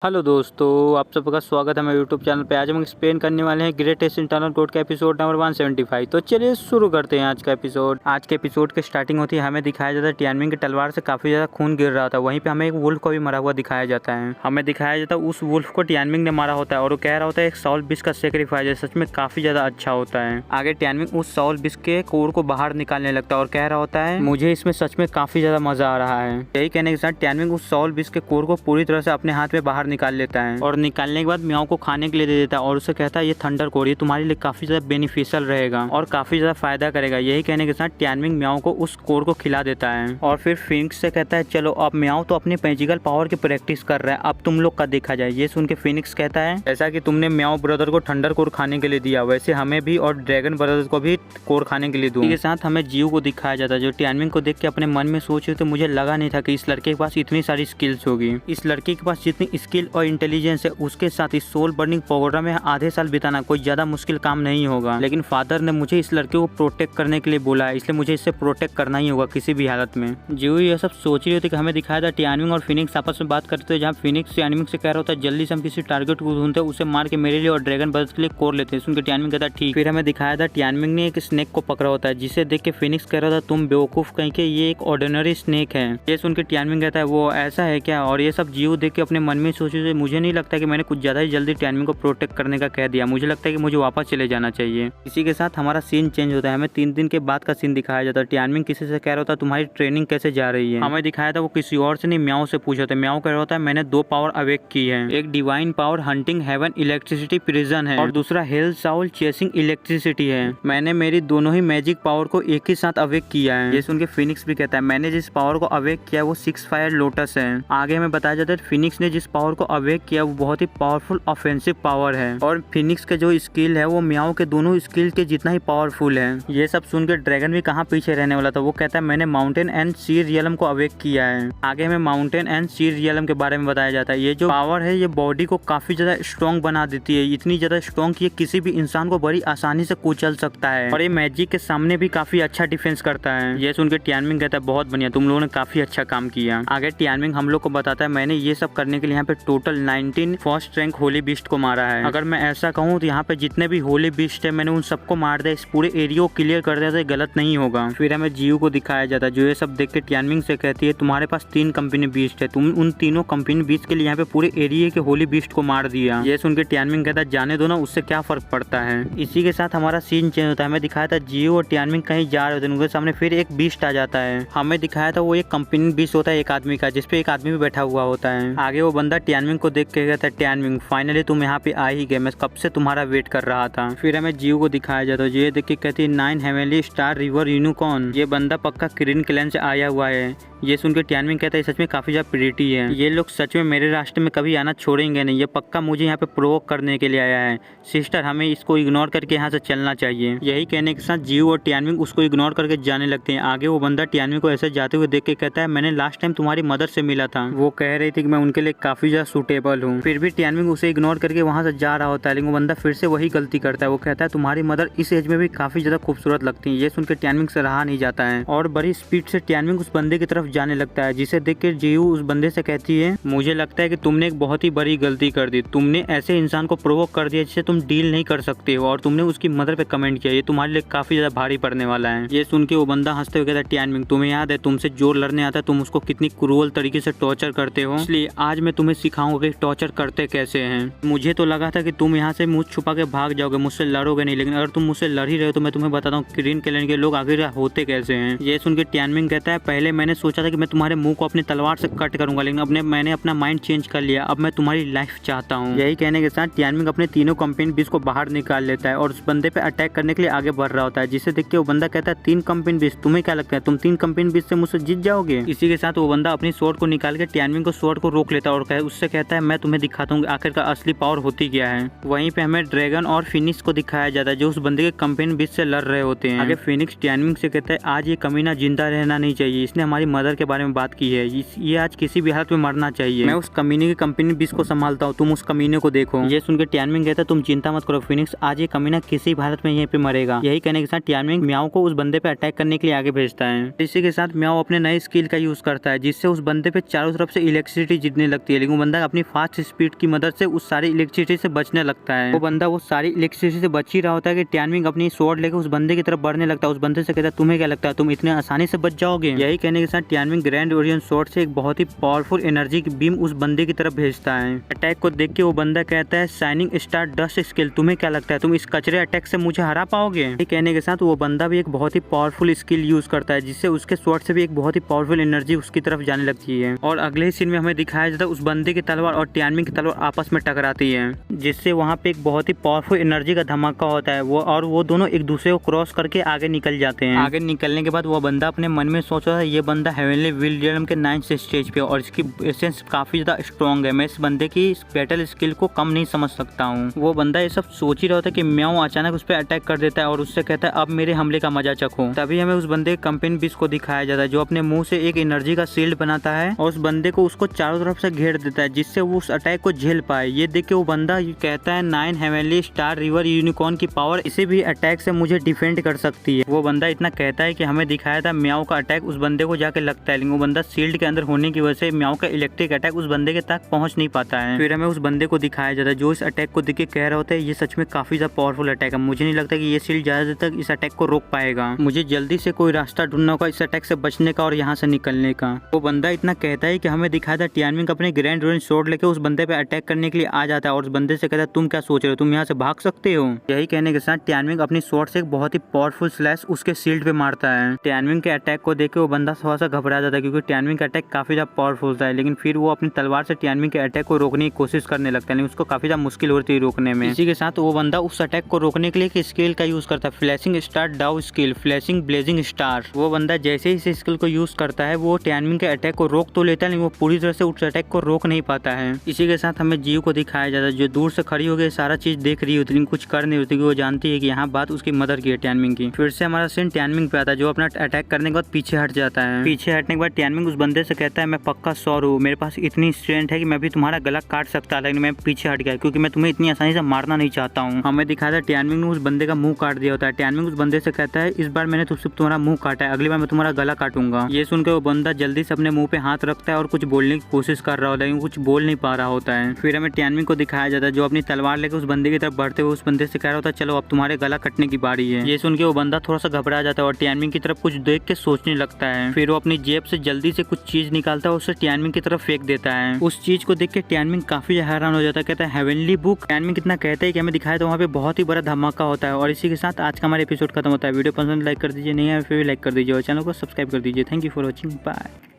Hello दोस्तों, आप सबका स्वागत है मेरे यूट्यूब चैनल पे। आज हम एक्सप्लेन करने वाले हैं ग्रेटेस्ट इंटरनल कोड का एपिसोड नंबर 175। तो चलिए शुरू करते हैं आज का एपिसोड। आज के एपिसोड की स्टार्टिंग होती है, हमें दिखाया जाता है टियानमिन की तलवार से काफी ज्यादा खून गिर रहा था। वहीं पे हमें एक वुल्फ को भी मरा हुआ दिखाया जाता है। हमें दिखाया जाता है उस वुल्फ को टियानमिन ने मारा होता है और वो कह रहा होता है एक सॉल बिस का सेक्रीफाइस है, सच में काफी ज्यादा अच्छा होता है। आगे टियानमिन उस सॉल बिस के कोर को बाहर निकालने लगता है और कह रहा होता है मुझे इसमें सच में काफी ज्यादा मजा आ रहा है। यही कहने के साथ टियानमिन उस सॉल बिस के कोर को पूरी तरह से अपने हाथ में बाहर निकाल लेता है और निकालने के बाद म्याओ को खाने के लिए दे देता है और उसे कहता है ये थंडर कोर, ये तुम्हारे लिए काफी ज्यादा बेनिफिशियल रहेगा और काफी ज्यादा फायदा करेगा। यही कहने के साथ टियानमिन म्याओ को उस कोर को खिला देता है और फिर फिनिक्स से कहता है चलो अब म्याओ तो अपने मैजिकल पावर की प्रैक्टिस कर रहा है, अब तुम लोग का देखा जाए। ये सुन के फिनिक्स कहता है ऐसा कि तुमने म्याओ ब्रदर को थंडर कोर खाने के लिए दिया, वैसे हमें भी और ड्रैगन ब्रदर को भी कोर खाने के लिए दूं। इसके साथ हमें जियो को दिखाया जाता है जो टियानमिन को देख के अपने मन में सोच रहे थे मुझे लगा नहीं था कि इस लड़के के पास इतनी सारी स्किल्स होगी। इस लड़के के पास जितनी स्किल और इंटेलिजेंस है उसके साथ इस सोल बर्निंग प्रोग्राम में आधे साल बिताना कोई ज्यादा मुश्किल काम नहीं होगा। लेकिन फादर ने मुझे इस लड़के को प्रोटेक्ट करने के लिए बोला है, इसलिए मुझे इससे प्रोटेक्ट करना ही होगा किसी भी हालत में। जियो ये सब सोच रही होती कि हमें दिखाया था टियानमिन और फिनिक्स आपस में बात करते हैं, जहाँ फिनिक्स टियानमिन से कह रहा होता है जल्दी से हम किसी टारगेट को ढूंढते हैं, उसे मार के मेरे लिए और ड्रैगन ब्रदर्स के लिए कोर लेते हैं। सुनकर टियानमिन कहता है ठीक। फिर हमें दिखाया था टियानमिन ने एक स्नेक को पकड़ा होता है जिसे देख के फिनिक्स कह रहा था तुम बेवकूफ कहीं के, ये एक ऑर्डिनरी स्नेक है। ये सुनकर टियानमिन कहता है वो ऐसा है क्या, और ये सब जियो देख के अपने मन में सोचे मुझे नहीं लगता कि मैंने कुछ ज्यादा ही जल्दी टियानमिन को प्रोटेक्ट करने का कह दिया, मुझे लगता है कि मुझे वापस चले जाना चाहिए। इसी के साथ हमारा सीन चेंज होता है, हमें 3 दिन के बाद का सीन दिखाया जाता है। टियानमिन किसी से कह रहा होता है तुम्हारी ट्रेनिंग कैसे जा रही है। हमें दिखाया था वो किसी और से नहीं म्याओ से पूछा था। म्याओ कह रहा होता है मैंने 2 पावर अवेक की है, एक divine power hunting heaven electricity prison है और दूसरा हेल साउल चेसिंग इलेक्ट्रिसिटी है। मैंने मेरी दोनों ही मैजिक पावर को एक ही साथ अवेक किया है। ये सुन के फिनिक्स भी कहता है मैंने जिस पावर को अवेक किया वो 6 फायर लोटस है। आगे हमें बताया जाता है फिनिक्स ने जिस पावर को अवेक किया वो बहुत ही पावरफुल ऑफेंसिव पावर है और फिनिक्स के जो स्किल है वो म्याओ के दोनों स्किल के जितना ही पावरफुल है। ये सब सुनकर ड्रैगन भी कहाँ पीछे रहने वाला था। वो कहता है मैंने माउंटेन एंड सी रियलम को अवेक किया है। आगे हमें माउंटेन एंड सी रियलम के बारे में बताया जाता है। ये जो पावर है ये बॉडी को काफी ज्यादा स्ट्रॉन्ग बना देती है, इतनी ज्यादा स्ट्रॉन्ग कि ये किसी भी इंसान को बड़ी आसानी से कुचल सकता है और ये मैजिक के सामने भी काफी अच्छा डिफेंस करता है। ये सुनकर टियानमिन कहता है बहुत बढ़िया, तुम लोगों ने काफी अच्छा काम किया। आगे टियानमिन हम लोग को बताता है मैंने ये सब करने के लिए यहाँ पे total 19 first rank Holi beast को मारा है। अगर मैं ऐसा कहूँ तो यहाँ पे जितने भी होली बीस्ट है मैंने उन सबको मार दिया, इस पूरे एरिया को क्लियर कर दिया, तो गलत नहीं होगा। फिर हमें जियो को दिखाया जाता है जो ये सब देख के टियानमिन से कहती है तुम्हारे पास 3 कंपनी बीस्ट है, तुम उन तीनों कंपनी बीस्ट के लिए यहाँ पे पूरे एरिया के होली बीस्ट को मार दिया। ये सुनकर टियानमिन कहता है जाने दो ना, उससे क्या फर्क पड़ता है। इसी के साथ हमारा सीन चेंज होता है। हमें दिखाया था जियो और टियानमिन कहीं जा रहे थे, उनके सामने फिर एक बीस्ट आ जाता है। हमें दिखाया था वो एक कंपनी बीस्ट होता है एक आदमी का, जिसपे एक आदमी भी बैठा हुआ होता है। आगे वो बंदा टियानमिन को देख के कहता है टियानमिन फाइनली तुम यहाँ पे आ ही गए, मैं कब से तुम्हारा वेट कर रहा था। फिर हमें जियो को दिखाया जाता है जो ये देख के कहती है 9 हेवनली स्टार रिवर यूनिकॉर्न, ये बंदा पक्का किरिन क्लैन से आया हुआ है। ये सुनकर टियानमिन कहता है सच में काफी ज्यादा प्रिटी है, ये लोग सच में मेरे रास्ते में कभी आना छोड़ेंगे नहीं, ये पक्का मुझे यहाँ पे प्रोवोक करने के लिए आया है। सिस्टर हमें इसको इग्नोर करके यहाँ से चलना चाहिए। यही कहने के साथ जियो और टियानमिन उसको इग्नोर करके जाने लगते हैं। आगे वो बंदा टियानमिन को ऐसे जाते हुए देख के कहता है मैंने लास्ट टाइम तुम्हारी मदर से मिला था, वो कह रही थी कि मैं उनके लिए काफी ज्यादा सूटेबल हूँ। फिर भी टियानमिन उसे इग्नोर करके वहाँ से जा रहा होता है, लेकिन वो बंदा फिर से वही गलती करता है। वो कहता है तुम्हारी मदर इस एज में भी काफी ज्यादा खूबसूरत लगती है। ये सुनकर टियानमिन से रहा नहीं जाता है और बड़ी स्पीड से टियानमिन उस बंदे की तरफ जाने लगता है, जिसे देख कर जियो उस बंदे से कहती है मुझे लगता है कि तुमने एक बहुत ही बड़ी गलती कर दी, तुमने ऐसे इंसान को प्रोवोक कर दिया जिससे तुम डील नहीं कर सकते हो और तुमने उसकी मदर पे कमेंट किया, ये तुम्हारे लिए काफी ज्यादा भारी पड़ने वाला है। ये सुन के वो बंदा हंसते हुए कहता है टियानमिन तुम्हें याद है तुमसे जो लड़ने आता है तुम उसको कितनी क्रूअल तरीके से टॉर्चर करते हो, इसलिए आज मैं तुम्हें सिखाऊंगा कि टॉर्चर करते कैसे हैं। मुझे तो लगा था कि तुम यहाँ से मुझ छुपा के भाग जाओगे, मुझसे लड़ोगे नहीं, लेकिन अगर तुम मुझसे लड़ ही रहे हो तो मैं तुम्हें बताता हूँ किरिन क्लैन के लोग आखिर होते कैसे हैं। ये सुन के टियानमिन कहता है पहले मैंने सोचा था कि मैं तुम्हारे मुंह को अपनी तलवार से कट करूंगा, लेकिन मैंने अपना माइंड चेंज कर लिया, अब मैं तुम्हारी लाइफ चाहता हूँ। यही कहने के साथ टियानमिन अपने तीनों कंपनी बीस को बाहर निकाल लेता है और उस बंदे पे अटैक करने के लिए आगे बढ़ रहा होता है, जिसे देख के वो बंदा कहता है 3 कंपनी बीस, तुम्हें क्या लगता है तुम 3 कंपनी बीस से मुझसे जीत जाओगे। इसी के साथ वो बंदा अपनी स्वॉर्ड को निकाल के टियानमिन को स्वॉर्ड को रोक लेता है और उससे कहता है मैं तुम्हें दिखाता हूँ आखिरकार असली पावर होती क्या है। वहीं पे हमें ड्रैगन और फिनिक्स को दिखाया जाता है जो उस बंदे के कंपनी बीच से लड़ रहे होते हैं। आगे फिनिक्स टियानमिन से कहता है आज ये कमीना जिंदा रहना नहीं चाहिए, इसने हमारी मदद मदर के बारे में बात की है। ये आज किसी भी हालत में मरना चाहिए। मैं उस कमीने की कंपनी बीस को संभालता हूँ, तुम उस कमीने को देखो। ये सुन के टियानमिंग कहता है तुम चिंता मत करो फिनिक्स, आज ये कमीना किसी भी हालत में यहीं पे मरेगा। यही कहने के साथ टियानमिंग म्याओ को उस बंदे पे अटैक करने के लिए आगे भेजता है। इसी के साथ म्याओ अपने नए स्किल का यूज करता है, जिससे उस बंदे पे चारों तरफ से इलेक्ट्रिसिटी जितने लगती है, लेकिन वो बंदा अपनी फास्ट स्पीड की मदद से उस सारी इलेक्ट्रिसिटी से बचने लगता है। वो बंदा वो सारी इलेक्ट्रिसिटी से बच ही रहा होता है कि टियानमिंग अपनी स्वॉर्ड लेकर उस बंदे की तरफ बढ़ने लगता है। उस बंदे से कहता है तुम्हें क्या लगता है तुम इतने आसानी से बच जाओगे? यही कहने के साथ टियानमिंग ग्रैंड ओरियन स्वॉर्ड से एक बहुत ही पावरफुल एनर्जी की बीम उस बंदे की तरफ भेजता है। अटैक को देख के वो बंदा कहता है शाइनिंग स्टार डस्ट स्किल, तुम्हें क्या लगता है तुम इस कचरे अटैक से मुझे हरा पाओगे? ये कहने के साथ वो बंदा भी एक बहुत ही पावरफुल स्किल यूज करता है, जिससे उसके स्वॉर्ड से भी एक बहुत ही पावरफुल एनर्जी उसकी तरफ जाने लगती है। और अगले ही सीन में हमें दिखाया जाता है उस बंदे की तलवार और टियानमिंग की तलवार आपस में टकराती है, जिससे वहाँ पे एक बहुत ही पावरफुल एनर्जी का धमाका होता है। वो दोनों एक दूसरे को क्रॉस करके आगे निकल जाते हैं। आगे निकलने के बाद वो बंदा अपने मन में सोच रहा है ये बंदा हेवनली विल रियल्म के 9th स्टेज पे और इसकी एसेंस काफी ज्यादा स्ट्रॉन्ग है, मैं इस बंदे की बैटल स्किल को कम नहीं समझ सकता हूँ। वो बंदा ये सब सोच ही रहा था कि म्याओ अचानक उस पर अटैक कर देता है और उससे कहता है अब मेरे हमले का मजा चखो। तभी हमें उस बंदे कंपेन बीस को दिखाया जाता है, जो अपने मुंह से एक एनर्जी का शील्ड बनाता है और उस बंदे को उसको चारों तरफ से घेर देता है, जिससे वो उस अटैक को झेल पाए। ये देख के वो बंदा कहता है 9 हेवनली स्टार रिवर यूनिकॉर्न की पावर इसे भी अटैक से मुझे डिफेंड कर सकती है। वो बंदा इतना कहता है कि हमें दिखाया था म्याओ का अटैक उस बंदे को जाके लगता है, लेकिन वो बंदा शील्ड के अंदर होने की वजह से म्याओ का इलेक्ट्रिक अटैक उस बंदे के तक पहुंच नहीं पाता है। फिर हमें उस बंदे को दिखाया जाता है जो इस अटैक को देख के कह रहा होता है ये सच में काफी ज्यादा पावरफुल अटैक है, मुझे नहीं लगता कि ये शील्ड ज्यादा देर तक इस अटैक को रोक पाएगा, मुझे जल्दी से कोई रास्ता ढूंढना होगा इस अटैक से बचने का और यहाँ से निकलने का। वो बंदा इतना कहता है कि हमें दिखाया था टियानमिंग अपने ग्रैंड ओरियन स्वॉर्ड लेके उस बंदे पे अटैक करने के लिए आ जाता है और उस बंदे से कहता है तुम क्या सोच रहे हो, तुम यहाँ से भाग सकते हो? यही कहने के साथ टियानमिंग अपनी स्वॉर्ड से एक बहुत ही पावरफुल स्लैश उसके शील्ड पे मारता है। टियानमिंग के अटैक को देख के वो बंदा थोड़ा सा घबरा जाता है, क्योंकि टियानमिंग का अटैक काफी ज्यादा पावरफुल था, लेकिन फिर वो अपनी तलवार से टियानमिंग के अटैक को रोकने की कोशिश करने लगता है, लेकिन उसको काफी ज्यादा मुश्किल होती है रोकने में। इसी के साथ वो बंदा उस अटैक को रोकने के लिए एक स्किल का यूज करता है, फ्लैशिंग स्टार डाउ स्किल, फ्लैशिंग ब्लेजिंग स्टार। वो बंदा जैसे ही इस स्किल को यूज करता है वो टियानमिंग के अटैक को रोक तो लेता है, लेकिन वो पूरी तरह से उस अटैक को रोक नहीं पाता है। इसी के साथ हमें जीव को दिखाया जाता है, जो दूर से खड़ी होकर सारा चीज देख रही होती है, कुछ कर नहीं होती, वो जानती है कि यहाँ बात उसकी मदर की है टियानमिंग की। फिर से हमारा सीन टियानमिंग पे आता है, जो अपना अटैक करने के बाद पीछे हट जाता है। पीछे हटने के बाद टियानमिंग उस बंदे से कहता है मैं पक्का 100 हूँ, मेरे पास इतनी स्ट्रेंथ है कि मैं भी तुम्हारा गला काट सकता, लेकिन मैं पीछे हट गया क्योंकि मैं तुम्हें इतनी आसानी से मारना नहीं चाहता हूँ। हमें दिखाया था टियानमिंग ने उस बंदे का मुंह काट दिया होता है। टियानमिंग उस बंदे से कहता है इस बार मैंने सिर्फ तुम्हारा मुंह काटा है, अगली बार मैं तुम्हारा गला काटूंगा। ये सुनकर वो बंदा जल्दी से अपने मुंह पे हाथ रखता है और कुछ बोलने की कोशिश कर रहा होता है, लेकिन कुछ बोल नहीं पा रहा होता है। फिर हमें टियानमिंग को दिखाया जाता है, जो अपनी तलवार लेकर उस बंदे की तरफ बढ़ते हुए उस बंदे से कह रहा होता है चलो अब तुम्हारे गला कटने की बारी है। ये सुन के वो बंदा थोड़ा सा घबरा जाता है और टियानमिंग की तरफ कुछ देख के सोचने लगता है। फिर वो अपनी जेब से जल्दी से कुछ चीज निकालता है, उसे टियानमिंग की तरफ फेंक देता है। उस चीज को देख के टियानमिंग काफी हैरान हो जाता है, कहता है हेवनली बुक। टियानमिंग कितना कहता है कि हमें दिखाया तो वहाँ पे बहुत ही बड़ा धमाका होता है। और इसी के साथ आज का हमारा एपिसोड खत्म होता है। वीडियो पसंद लाइक कर दीजिए, नहीं है फिर भी लाइक कर दीजिए और चैनल को सब्सक्राइब कर दीजिए। Thank you for watching, bye.